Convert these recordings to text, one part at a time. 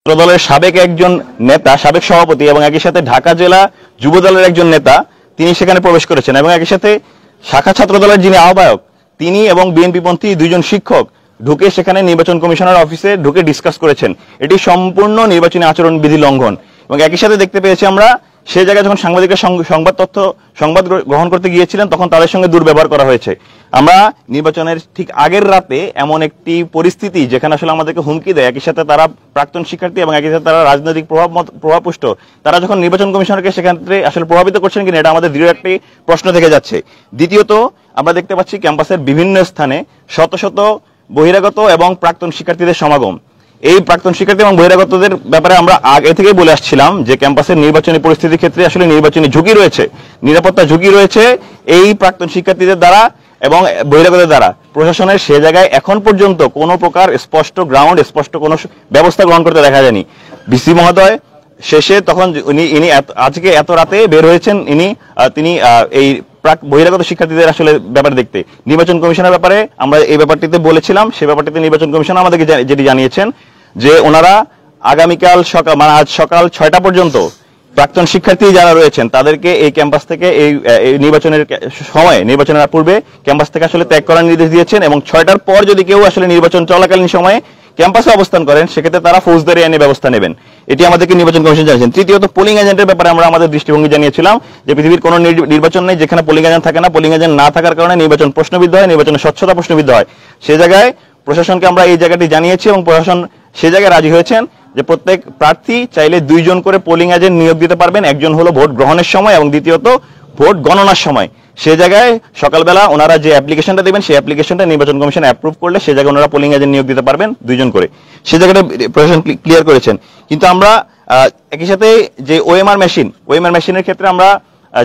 দলের সাবেক একজন নেতা, সাবেক সভাপতি এবং একই সাথে ঢাকা জেলা যুব দলের একজন নেতা, তিনি সেখানে প্রবেশ করেছেন এবং একই সাথে শাখা ছাত্র দলের যিনি আহ্বায়ক তিনি এবং বিএনপিপন্থী দুইজন শিক্ষক ঢুকে সেখানে নির্বাচন কমিশনার অফিসে ঢুকে ডিসকাস করেছেন। এটি সম্পূর্ণ নির্বাচনী আচরণ বিধি লঙ্ঘন। এবং একই সাথে দেখতে পেয়েছি আমরা সেই জায়গায় যখন সাংবাদিকরা সংবাদ গ্রহণ করতে গিয়েছিলেন তখন তাদের সঙ্গে দুর্ব্যবহার করা হয়েছে। আমরা নির্বাচনের ঠিক আগের রাতে এমন একটি পরিস্থিতি যেখানে আসলে আমাদেরকে হুমকি দেয়, একই সাথে তারা প্রাক্তন শিক্ষার্থী এবং একই সাথে তারা রাজনৈতিক প্রভাবপুষ্ট, তারা যখন নির্বাচন কমিশনারকে সেক্ষেত্রে আসলে প্রভাবিত করছেন কিনা এটা আমাদের দৃঢ় একটি প্রশ্ন থেকে যাচ্ছে। দ্বিতীয়ত আমরা দেখতে পাচ্ছি ক্যাম্পাসের বিভিন্ন স্থানে শত শত বহিরাগত এবং প্রাক্তন শিক্ষার্থীদের সমাগম। এই প্রাক্তন শিক্ষার্থী এবং বহিরাগতদের ব্যাপারে আমরা আগে থেকে বলে আসছিলাম যে ক্যাম্পাসের নির্বাচনী পরিস্থিতির ক্ষেত্রে আসলে নির্বাচনী ঝুঁকি রয়েছে, নিরাপত্তা ঝুঁকি রয়েছে এই প্রাক্তন শিক্ষার্থীদের দ্বারা এবং বহিরাগতদের দ্বারা। প্রশাসনের সে জায়গায় এখন পর্যন্ত কোনো প্রকার স্পষ্ট গ্রাউন্ড, স্পষ্ট কোনো ব্যবস্থা গ্রহণ করতে দেখা যায়নি। বিসি মহোদয় শেষে তখন ইনি আজকে এত রাতে বের হয়েছেন, তিনি এই বহিরাগত শিক্ষার্থীদের আসলে ব্যাপারে দেখতে। নির্বাচন কমিশনের ব্যাপারে আমরা এই ব্যাপারটিতে বলেছিলাম, সেই ব্যাপারটিতে নির্বাচন কমিশন আমাদেরকে যেটি জানিয়েছেন যে ওনারা আগামীকাল সকাল আজ সকাল 6টা পর্যন্ত প্রাক্তন শিক্ষার্থী যারা রয়েছেন তাদেরকে এই ক্যাম্পাস থেকে এই নির্বাচনের সময়ে, নির্বাচনের পূর্বে ক্যাম্পাস থেকে আসলে ত্যাগ করার নির্দেশ দিয়েছেন এবং 6টার পর যদি কেউ আসলে নির্বাচন চলাকালীন সময়ে ক্যাম্পাসে অবস্থান করেন সেক্ষেত্রে তারা ফৌজদারি আইনে ব্যবস্থা নেবেন। এটি আমাদেরকে নির্বাচন কমিশন জানিয়েছেন। তৃতীয়ত পোলিং এজেন্টের ব্যাপারে আমরা আমাদের দৃষ্টিভঙ্গি জানিয়েছিলাম যে পৃথিবীর কোনো নির্বাচন নেই যেখানে পোলিং এজেন্ট থাকে না। পোলিং এজেন্ট না থাকার কারণে নির্বাচন প্রশ্নবিদ্ধ হয়, নির্বাচনের স্বচ্ছতা প্রশ্নবিদ্ধ হয়। সে জায়গায় প্রশাসনকে আমরা এই জায়গাটি জানিয়েছি এবং প্রশাসন সে জায়গায় রাজি হয়েছেন যে প্রত্যেক প্রার্থী চাইলে 2 জন করে পোলিং এজেন্ট নিয়োগ দিতে পারবেন, একজন হলো ভোট গ্রহণের সময় এবং দ্বিতীয়ত ভোট গণনার সময়। সে জায়গায় সকালবেলা ওনারা যে অ্যাপ্লিকেশনটা দেবেন সেই অ্যাপ্লিকেশনটা নির্বাচন কমিশন অ্যাপ্রুভ করলে সে জায়গায় ওনারা পোলিং এজেন্ট নিয়োগ দিতে পারবেন 2 জন করে। সে জায়গাটা প্রশাসন ক্লিয়ার করেছেন। কিন্তু আমরা একই সাথে যে ওএমআর মেশিনের ক্ষেত্রে আমরা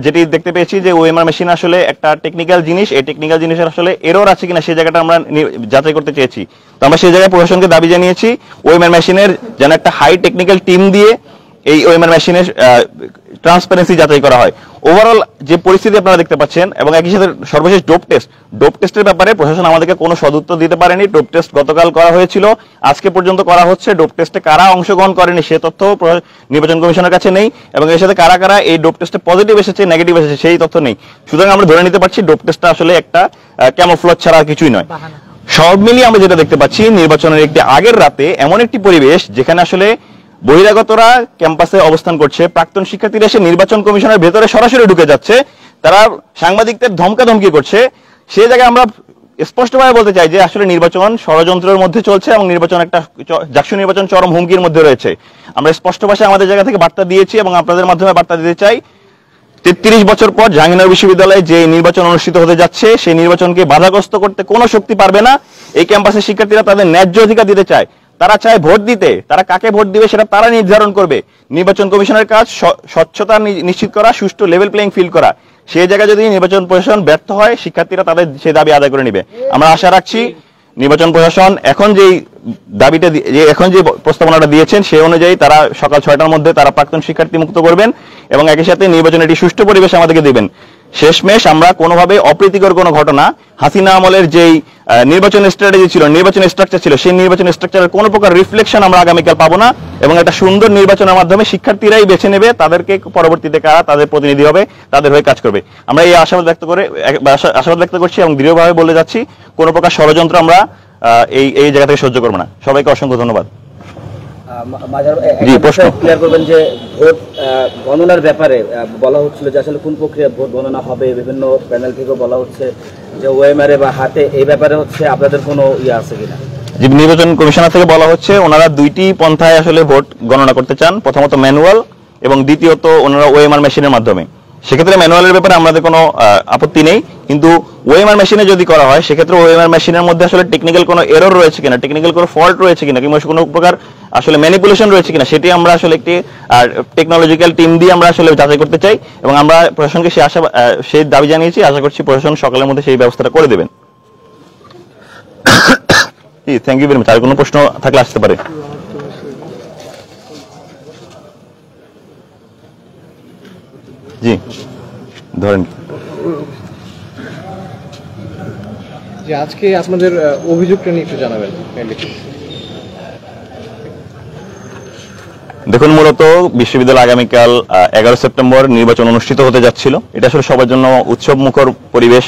যেটি দেখতে পেয়েছি যে ওএমআর মেশিন আসলে একটা টেকনিক্যাল জিনিস, এই টেকনিক্যাল জিনিসের আসলে এরর আছে কিনা সেই জায়গাটা আমরা যাচাই করতে চেয়েছি। তো আমরা সেই জায়গায় প্রশাসনকে দাবি জানিয়েছি ওএমআর মেশিনের যেন একটা হাই টেকনিক্যাল টিম দিয়ে এই ওএমআর মেশিনের ট্রান্সপারেন্সি যাচাই করা হয়। ওভারঅল যে পরিস্থিতি আপনারা দেখতে পাচ্ছেন এবং একই সাথে সর্বশেষ ডোপ টেস্টের ব্যাপারে প্রশাসন আমাদেরকে কোনো সদুত্তর দিতে পারেনি। ডোপ টেস্ট গতকাল করা হয়েছিল, আজকে পর্যন্ত করা হচ্ছে। ডোপ টেস্টে কারা অংশগ্রহণ করেনি সে তথ্য নির্বাচন কমিশনের কাছে নেই এবং এর সাথে কারা কারা এই ডোপ টেস্টে পজিটিভ এসেছে, নেগেটিভ এসেছে সেই তথ্য নেই। সুতরাং আমরা ধরে নিতে পারছি ডোপ টেস্টটা আসলে একটা ক্যামোফ্লেজ ছাড়া কিছুই নয়। সব মিলিয়ে আমরা যেটা দেখতে পাচ্ছি নির্বাচনের একটি আগের রাতে এমন একটি পরিবেশ যেখানে আসলে বহিরাগতরা ক্যাম্পাসে অবস্থান করছে, প্রাক্তন শিক্ষার্থীরা এসে নির্বাচন কমিশনের ভেতরে সরাসরি ঢুকে যাচ্ছে, তারা সাংবাদিকদের ধমকাধমকি করছে। সেই জায়গায় আমরা স্পষ্টভাবে বলতে চাই যে আসলে নির্বাচন ষড়যন্ত্রের মধ্যে চলছে এবং নির্বাচন একটা জাকসু নির্বাচন চরম হুমকির মধ্যে রয়েছে। আমরা স্পষ্ট ভাষায় আমাদের জায়গা থেকে বার্তা দিয়েছি এবং আপনাদের মাধ্যমে বার্তা দিতে চাই 33 বছর পর জাহাঙ্গীরনগর বিশ্ববিদ্যালয়ে যে নির্বাচন অনুষ্ঠিত হতে যাচ্ছে সেই নির্বাচনকে বাধাগ্রস্ত করতে কোনো শক্তি পারবে না। এই ক্যাম্পাসের শিক্ষার্থীরা তাদের ন্যায্য অধিকার দিতে চায়, তারা চায় ভোট দিতে, তারা কাকে ভোট দিবে সেটা তারা নির্ধারণ করবে। নির্বাচন কমিশনের কাজ স্বচ্ছতা নিশ্চিত করা, সুষ্ঠু লেভেল প্লেইং ফিল্ড করা। সেই জায়গায় যদি নির্বাচন প্রশাসন ব্যর্থ হয় শিক্ষার্থীরা তাদের সেই দাবি আদায় করে নেবে। আমরা আশা রাখছি নির্বাচন প্রশাসন এখন যে প্রস্তাবনাটা দিয়েছেন সেই অনুযায়ী তারা সকাল 6টার মধ্যে তারা প্রাক্তন শিক্ষার্থী মুক্ত করবেন এবং একই সাথে নির্বাচনের একটি সুষ্ঠু পরিবেশ আমাদেরকে দেবেন। শেষমেশ আমরা কোনোভাবে অপ্রীতিকর কোনো ঘটনা, হাসিনা আমলের যেই নির্বাচন স্ট্র্যাটেজি ছিল, নির্বাচন স্ট্রাকচার ছিল, সেই নির্বাচন স্ট্রাকচারের কোনো প্রকার রিফ্লেকশন আমরা আগামীকাল পাবো না এবং একটা সুন্দর নির্বাচনের মাধ্যমে শিক্ষার্থীরাই বেছে নেবে তাদেরকে পরবর্তীতে কারা তাদের প্রতিনিধি হবে, তাদের হয়ে কাজ করবে। আমরা এই আশাবাদ ব্যক্ত করছি এবং দৃঢ়ভাবে বলে যাচ্ছি কোনো প্রকার ষড়যন্ত্র আমরা এই জায়গা থেকে সহ্য করবো না। সবাইকে অসংখ্য ধন্যবাদ। ক্লিয়ার করবেন যে ভোট গণনার ব্যাপারে বলা হচ্ছিল যে আসলে কোন প্রক্রিয়া ভোট গণনা হবে, বিভিন্ন প্যানেল থেকেও বলা হচ্ছে যে ওএমআর বা হাতে, এই ব্যাপারে হচ্ছে আপনাদের কোনো আছে কিনা? নির্বাচন কমিশনার থেকে বলা হচ্ছে ওনারা 2টি পন্থায় আসলে ভোট গণনা করতে চান, প্রথমত ম্যানুয়াল এবং দ্বিতীয়ত ওনারা ওএমআর মেশিনের মাধ্যমে। সেক্ষেত্রে ম্যানুয়ালের ব্যাপারে আমাদের কোনো আপত্তি নেই, কিন্তু ওএমআর মেশিনে যদি করা হয় সেক্ষেত্রে ওএমআর মেশিনের মধ্যে আসলে টেকনিক্যাল কোনো এরর রয়েছে কিনা, টেকনিক্যাল কোনো ফল্ট রয়েছে কিনা কিংবা কোনো প্রকার আসলে ম্যানিপুলেশন রয়েছে কিনা সেটি আমরা আসলে একটি টেকনোলজিক্যাল টিম দিয়ে আমরা আসলে যাচাই করতে চাই এবং আমরা প্রশাসনকে সেই দাবি জানিয়েছি। আশা করছি প্রশাসন সকালের মধ্যে সেই ব্যবস্থাটা করে দেবেন। Thank you very much. আর কোনো প্রশ্ন থাকলে আসতে পারে। জি ধরেন। যে আজকে আপনাদের অভিযোগটা নিয়ে একটু জানাবেন। দেখুন, মূলত বিশ্ববিদ্যালয় আগামীকাল 11 সেপ্টেম্বর নির্বাচন অনুষ্ঠিত হতে যাচ্ছিল। এটা আসলে সবার জন্য উৎসব মুখর পরিবেশ,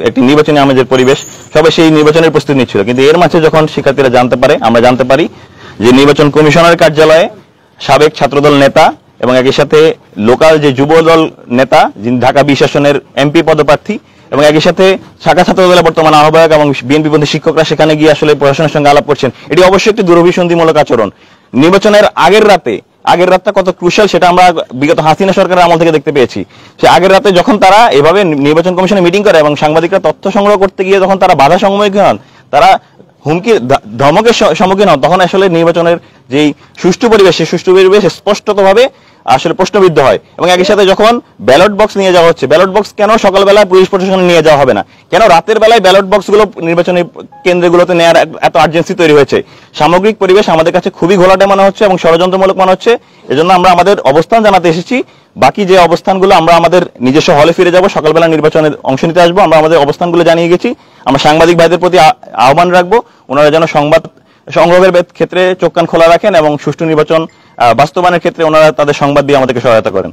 একটি নির্বাচনী আমেজের পরিবেশ। সবাই সেই নির্বাচনের প্রস্তুতি নিচ্ছিল, কিন্তু এর মাঝে যখন শিক্ষার্থীরা আমরা জানতে পারি যে নির্বাচন কমিশনারের কার্যালয়ে সাবেক ছাত্রদল নেতা এবং একই সাথে লোকাল যে যুবদল নেতা, যিনি ঢাকা 20 আসনের এমপি পদপ্রার্থী, এবং একই সাথে শাখা ছাত্রদলের বর্তমান আহ্বায়ক এবং বিএনপিপন্থী শিক্ষকরা সেখানে গিয়ে আসলে প্রশাসনের সঙ্গে আলাপ করছেন। এটি অবশ্যই একটি দুরভিসন্ধিমূলক আচরণ। নির্বাচনের আগের রাতটা কত ক্রুশাল সেটা আমরা বিগত হাসিনা সরকারের আমল থেকে দেখতে পেয়েছি। সে আগের রাতে যখন তারা এভাবে নির্বাচন কমিশনে মিটিং করে এবং সাংবাদিকরা তথ্য সংগ্রহ করতে গিয়ে যখন তারা বাধা সম্মুখীন হন, তারা হুমকি ধমকের সম্মুখীন হন, তখন আসলে নির্বাচনের যেই সুষ্ঠু পরিবেশ, সেই সুষ্ঠু পরিবেশ স্পষ্টতভাবে আসলে প্রশ্নবিদ্ধ হয়। এবং একই সাথে যখন ব্যালট বক্স নিয়ে যাওয়া হচ্ছে, ব্যালট বক্স কেন সকালবেলা পুলিশ প্রশাসনে নিয়ে যাওয়া হবে না, কেন রাতের বেলায় ব্যালট বক্সগুলো নির্বাচনী কেন্দ্রগুলোতে নেওয়ার এত আর্জেন্সি তৈরি হয়েছে? সামগ্রিক পরিবেশ আমাদের কাছে খুবই ঘোলাটে মনে হচ্ছে এবং ষড়যন্ত্রমূলক মনে হচ্ছে। এজন্য আমরা আমাদের অবস্থান জানাতে এসেছি। বাকি যে অবস্থানগুলো আমরা আমাদের নিজস্ব হলে ফিরে যাব, সকালবেলা নির্বাচনে অংশ নিতে আসবো। আমরা আমাদের অবস্থানগুলো জানিয়ে গেছি। আমরা সাংবাদিক ভাইদের প্রতি আহ্বান রাখবো, ওনারা যেন সংবাদ সংগ্রহের ক্ষেত্রে চোখ কান খোলা রাখেন এবং সুষ্ঠু নির্বাচন বাস্তবায়নের ক্ষেত্রে ওনারা তাদের সংবাদ দিয়ে আমাদেরকে সহায়তা করেন।